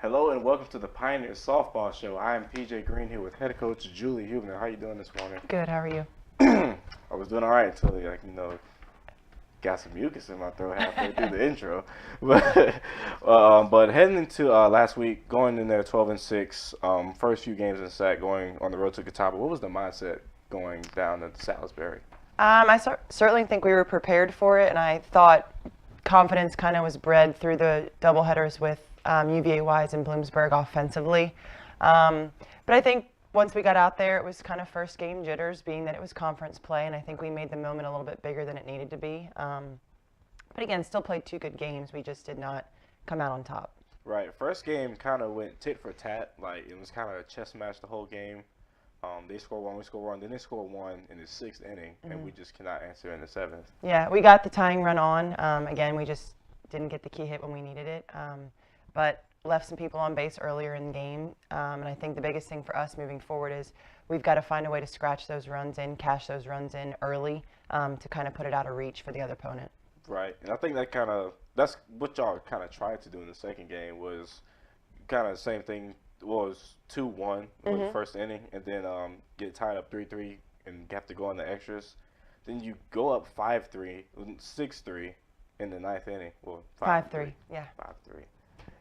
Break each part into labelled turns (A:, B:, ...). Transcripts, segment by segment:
A: Hello and welcome to the Pioneer Softball Show. I am PJ Green here with head coach Julie Huebner. How you doing this morning?
B: Good. How are you?
A: I was doing all right until got some mucus in my throat halfway through the intro. But heading into last week, going in there 12-6, first few games in SAC, going on the road to Catawba. What was the mindset going down to Salisbury?
B: Certainly think we were prepared for it, and I thought confidence kind of was bred through the doubleheaders with UVA Wise and Bloomsburg offensively. But I think once we got out there, it was kind of first game jitters, being that it was conference play, and I think we made the moment a little bit bigger than it needed to be. But again, still played two good games. We just did not come out on top.
A: Right. First game kind of went tit for tat. Like, it was kind of a chess match the whole game. They score one, we score one, then they score one in the sixth inning, and we just cannot answer in the seventh.
B: Yeah, we got the tying run on. Again, we just didn't get the key hit when we needed it, but left some people on base earlier in the game. And I think the biggest thing for us moving forward is we've got to find a way to scratch those runs in, cash those runs in early to kind of put it out of reach for the other opponent.
A: Right, and I think that's what y'all kind of tried to do in the second game was kind of the same thing. Well, it was 2-1 in the first inning, and then get tied up 3-3 and have to go on the extras. Then you go up 5-3, 6-3 in the ninth inning. Well,
B: 5-3, yeah.
A: 5-3,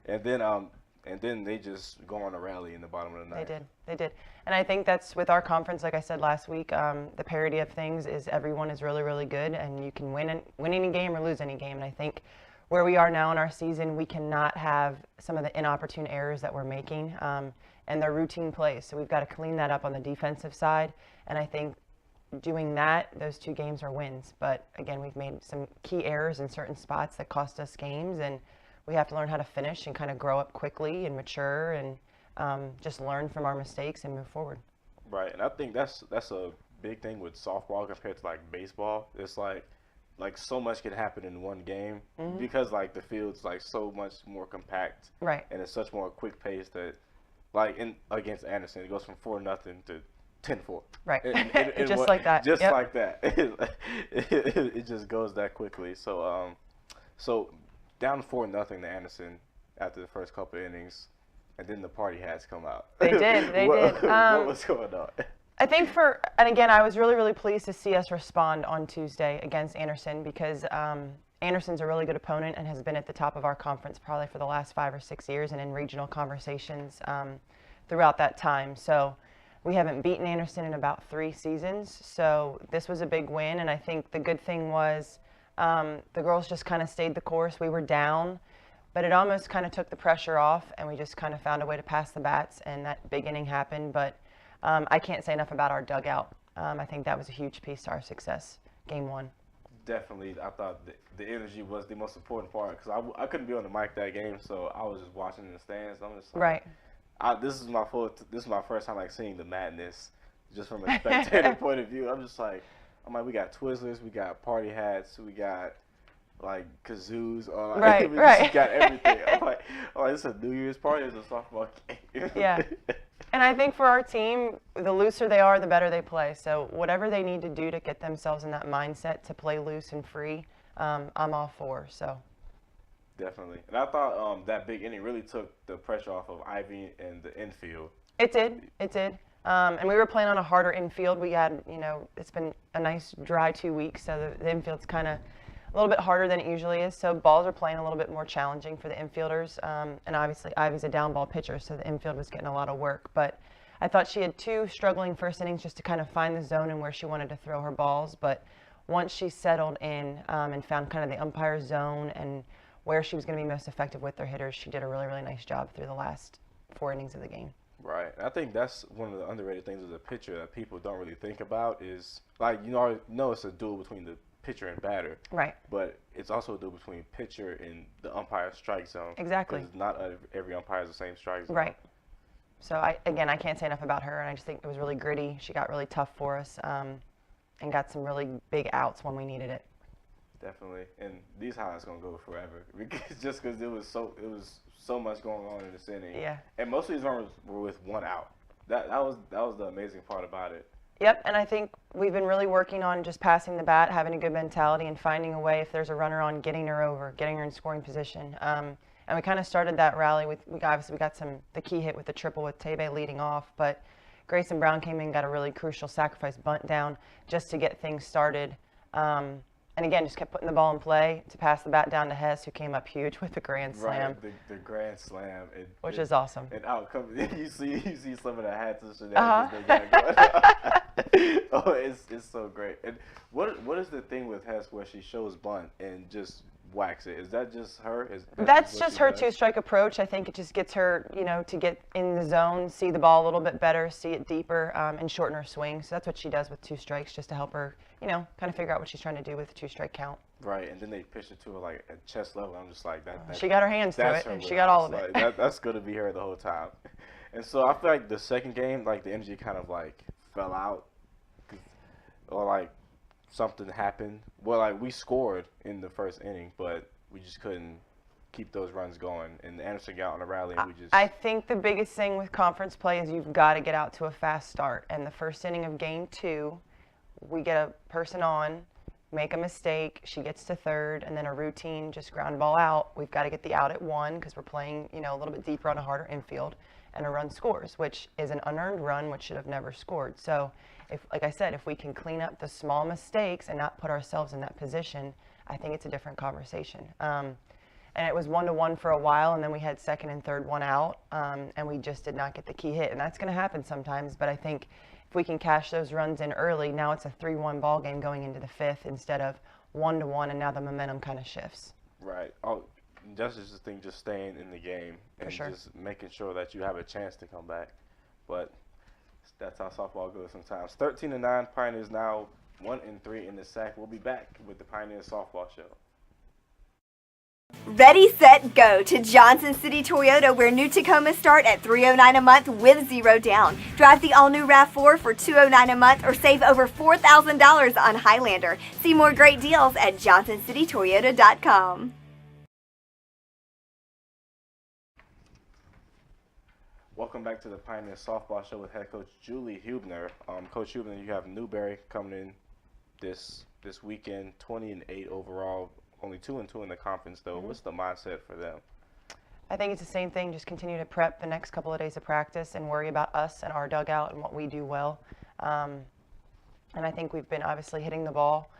A: and then they just go on a rally in the bottom of the ninth.
B: They did, and I think that's with our conference. Like I said last week, the parity of things is everyone is really, really good, and you can win any game or lose any game. And I think where we are now in our season, we cannot have some of the inopportune errors that we're making, and they're routine plays. So we've got to clean that up on the defensive side, and I think doing that, those two games are wins. But again, we've made some key errors in certain spots that cost us games, and we have to learn how to finish and kind of grow up quickly and mature and just learn from our mistakes and move forward.
A: Right, and I think that's a big thing with softball compared to like baseball. It's like so much can happen in one game because like the field's like so much more compact,
B: right?
A: And it's such more quick pace that like against Anderson it goes from 4-0 to 10-4,
B: right? Just like that.
A: Just like that. It just goes that quickly. So down 4-0 to Anderson after the first couple of innings, and then the party hats come out.
B: They did.
A: What was going on?
B: I think and again, I was really, really pleased to see us respond on Tuesday against Anderson because Anderson's a really good opponent and has been at the top of our conference probably for the last 5 or 6 years and in regional conversations throughout that time. So we haven't beaten Anderson in about 3 seasons. So this was a big win, and I think the good thing was the girls just kind of stayed the course. We were down, but it almost kind of took the pressure off, and we just kind of found a way to pass the bats, and that big inning happened. But I can't say enough about our dugout. I think that was a huge piece to our success, game 1.
A: Definitely, I thought the energy was the most important part because I couldn't be on the mic that game, so I was just watching in the stands. I'm just like,
B: right.
A: This is my first time like seeing the madness, just from a spectator point of view. I'm like, we got Twizzlers, we got party hats, we got like kazoos,
B: right,
A: we
B: right.
A: just got everything. I'm like, this is a New Year's party, it's a softball game.
B: Yeah. And I think for our team, the looser they are, the better they play. So whatever they need to do to get themselves in that mindset to play loose and free, I'm all for. So
A: definitely. And I thought that big inning really took the pressure off of Ivy and the infield.
B: It did. And we were playing on a harder infield. We had, it's been a nice dry 2 weeks, so the infield's kind of a little bit harder than it usually is. So balls are playing a little bit more challenging for the infielders. And obviously Ivy's a down ball pitcher, so the infield was getting a lot of work. But I thought she had 2 struggling first innings just to kind of find the zone and where she wanted to throw her balls. But once she settled in and found kind of the umpire's zone and where she was going to be most effective with their hitters, she did a really, really nice job through the last 4 innings of the game.
A: Right. I think that's one of the underrated things as a pitcher that people don't really think about is, like, it's a duel between the pitcher and batter.
B: Right.
A: But it's also a duel between pitcher and the umpire strike zone.
B: Exactly.
A: Because not every umpire is the same strike zone.
B: Right. So, I can't say enough about her, and I just think it was really gritty. She got really tough for us and got some really big outs when we needed it.
A: Definitely. And these highlights going to go forever just because it was so much going on in this inning.
B: Yeah.
A: And most of these runs were with 1 out. That was the amazing part about it.
B: Yep, and I think we've been really working on just passing the bat, having a good mentality, and finding a way if there's a runner on, getting her over, getting her in scoring position. And we kind of started that rally with, we got the key hit with the triple with Tebe leading off, but Grayson Brown came in, got a really crucial sacrifice bunt down just to get things started. And again, just kept putting the ball in play to pass the bat down to Hess, who came up huge with the grand slam.
A: Right, the grand slam.
B: Which is awesome.
A: And out comes, you see some of the hats and shenanigans they got going. Oh, it's so great. And what is the thing with Hess where she shows bunt and just whacks it? Is that just her?
B: That's just her two-strike approach. I think it just gets her, to get in the zone, see the ball a little bit better, see it deeper, and shorten her swing. So that's what she does with 2 strikes, just to help her, kind of figure out what she's trying to do with the 2-strike count.
A: Right, and then they pitch it to her like at chest level. I'm just like that.
B: She got her hands to it, and she got all of it.
A: Like, that's gonna be her the whole time. And so I feel like the second game, like the energy kind of like fell out, or like something happened. Well, like we scored in the first inning, but we just couldn't keep those runs going. And Anderson got on the rally, and we just.
B: I think the biggest thing with conference play is you've got to get out to a fast start. And the first inning of game 2, we get a person on, make a mistake, she gets to third, and then a routine just ground ball out. We've got to get the out at 1 because we're playing, a little bit deeper on a harder infield, and a run scores, which is an unearned run, which should have never scored. So, like I said, if we can clean up the small mistakes and not put ourselves in that position, I think it's a different conversation. And it was 1-1 for a while, and then we had second and third one out, and we just did not get the key hit. And that's going to happen sometimes, but I think if we can cash those runs in early, now it's a 3-1 ball game going into the 5th instead of 1-1, and now the momentum kind of shifts.
A: Right. Oh, that's just the thing, just staying in the game and just making sure that you have a chance to come back. But that's how softball goes sometimes. 13-9, Pioneers now 1-3 in the sack. We'll be back with the Pioneers Softball Show.
C: Ready, set, go to Johnson City Toyota, where new Tacomas start at $309 a month with 0 down. Drive the all-new RAV4 for $209 a month or save over $4,000 on Highlander. See more great deals at johnsoncitytoyota.com.
A: Welcome back to the Pioneers Softball Show with head coach Julie Huebner. Coach Huebner, you have Newberry coming in this weekend, 20-8 overall. Only 2-2 in the conference, though. What's the mindset for them?
B: I think it's the same thing. Just continue to prep the next couple of days of practice and worry about us and our dugout and what we do well. And I think we've been obviously hitting the ball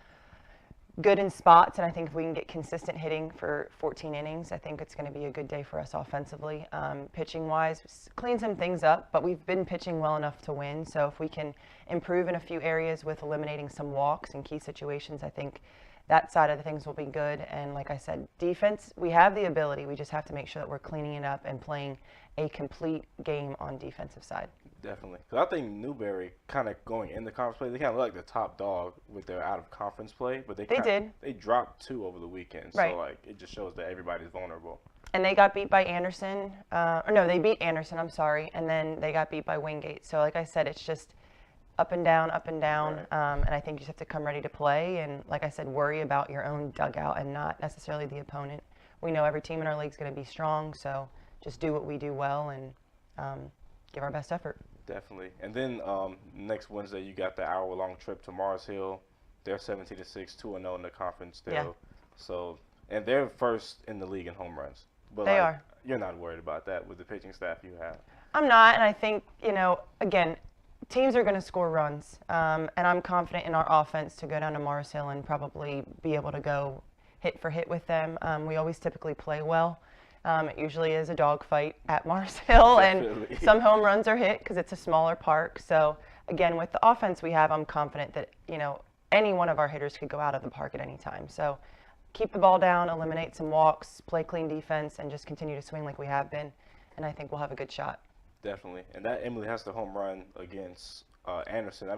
B: good in spots, and I think if we can get consistent hitting for 14 innings, I think it's going to be a good day for us offensively. Pitching-wise, clean some things up, but we've been pitching well enough to win. So if we can improve in a few areas with eliminating some walks in key situations, I think that side of the things will be good. And like I said, defense, we have the ability. We just have to make sure that we're cleaning it up and playing a complete game on defensive side.
A: Definitely. Because I think Newberry kind of going in the conference play, they kind of look like the top dog with their out-of-conference play. But they dropped 2 over the weekend.
B: Right.
A: So, like, it just shows that everybody's vulnerable.
B: And they got beat by Anderson. They beat Anderson, I'm sorry. And then they got beat by Wingate. So, like I said, it's just up and down, up and down.
A: Right.
B: And I think you just have to come ready to play. And like I said, worry about your own dugout and not necessarily the opponent. We know every team in our league is going to be strong. So just do what we do well and give our best effort.
A: Definitely. And then next Wednesday, you got the hour-long trip to Mars Hill. They're 17-6, 2-0 in the conference still. Yeah. So, and they're first in the league in home runs. But
B: they are.
A: You're not worried about that with the pitching staff you have.
B: I'm not, and I think, again, teams are going to score runs, and I'm confident in our offense to go down to Mars Hill and probably be able to go hit for hit with them. We always typically play well. It usually is a dogfight at Mars Hill, and some home runs are hit because it's a smaller park. So, again, with the offense we have, I'm confident that, any one of our hitters could go out of the park at any time. So, keep the ball down, eliminate some walks, play clean defense, and just continue to swing like we have been, and I think we'll have a good shot.
A: Definitely. And that Emily has the home run against Anderson. They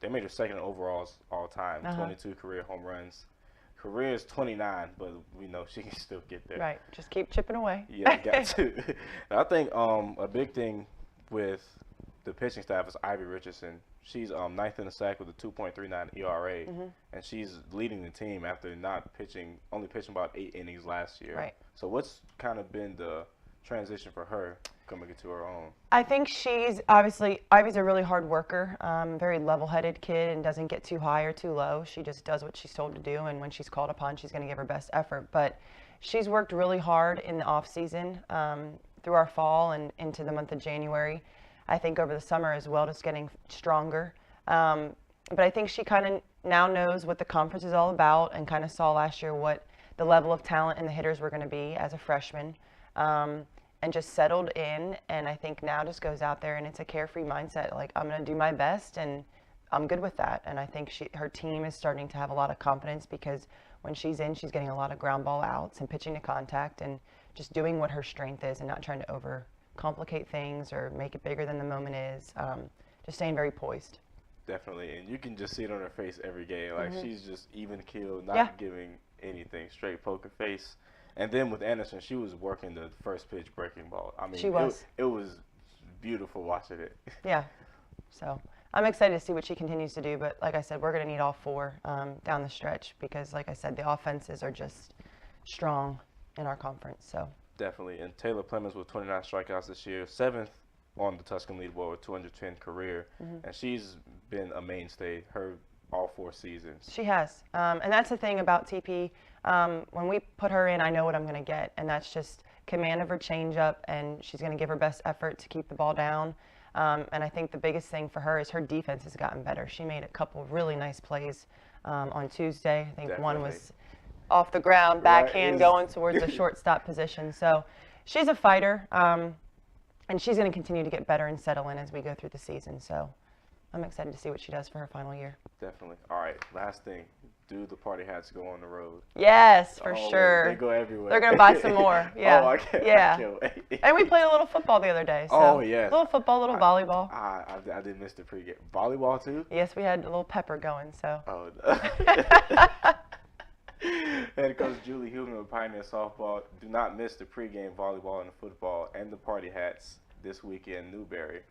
A: made her second in overalls all time, 22 career home runs. Career is 29, but we know she can still get there.
B: Right. Just keep chipping away.
A: Yeah, you got to. I think a big thing with the pitching staff is Ivy Richardson. She's ninth in the sack with a 2.39 ERA, and she's leading the team after only pitching about 8 innings last year.
B: Right.
A: So what's kind of been the transition for her coming into her own?
B: I think Ivy's a really hard worker, very level-headed kid and doesn't get too high or too low. She just does what she's told to do, and when she's called upon, she's going to give her best effort. But she's worked really hard in the off-season through our fall and into the month of January. I think over the summer as well, just getting stronger. But I think she kind of now knows what the conference is all about and kind of saw last year what the level of talent and the hitters were going to be as a freshman. And just settled in, and I think now just goes out there and it's a carefree mindset. Like, I'm going to do my best, and I'm good with that. And I think her team is starting to have a lot of confidence because when she's in, she's getting a lot of ground ball outs and pitching to contact and just doing what her strength is and not trying to overcomplicate things or make it bigger than the moment is. Just staying very poised.
A: Definitely, and you can just see it on her face every game. Like, she's just even keeled, not giving anything, straight poker face. And then with Anderson, she was working the first pitch breaking ball. I mean,
B: she was.
A: It was beautiful watching it.
B: Yeah. So I'm excited to see what she continues to do. But like I said, we're going to need all four down the stretch because, like I said, the offenses are just strong in our conference. So
A: definitely. And Taylor Plemons with 29 strikeouts this year, 7th on the Tusculum leaderboard with 210 career. And she's been a mainstay all 4 seasons.
B: She has. And that's the thing about TP. When we put her in, I know what I'm going to get, and that's just command of her changeup, and she's going to give her best effort to keep the ball down. And I think the biggest thing for her is her defense has gotten better. She made a couple of really nice plays on Tuesday. I think one was off the ground, backhand going towards the shortstop position. So she's a fighter, and she's going to continue to get better and settle in as we go through the season. So I'm excited to see what she does for her final year.
A: Definitely. All right, last thing. Do the party hats go on the road?
B: Yes, for sure.
A: They go everywhere.
B: They're going to buy some more. Yeah.
A: Oh, I can't wait.
B: And we played a little football the other day. So
A: oh, yes.
B: A little football, a little volleyball.
A: I did miss the pregame. Volleyball, too?
B: Yes, we had a little pepper going, so.
A: Oh. Head coach Julie Huebner with Pioneer Softball. Do not miss the pregame volleyball and football and the party hats this weekend in Newberry.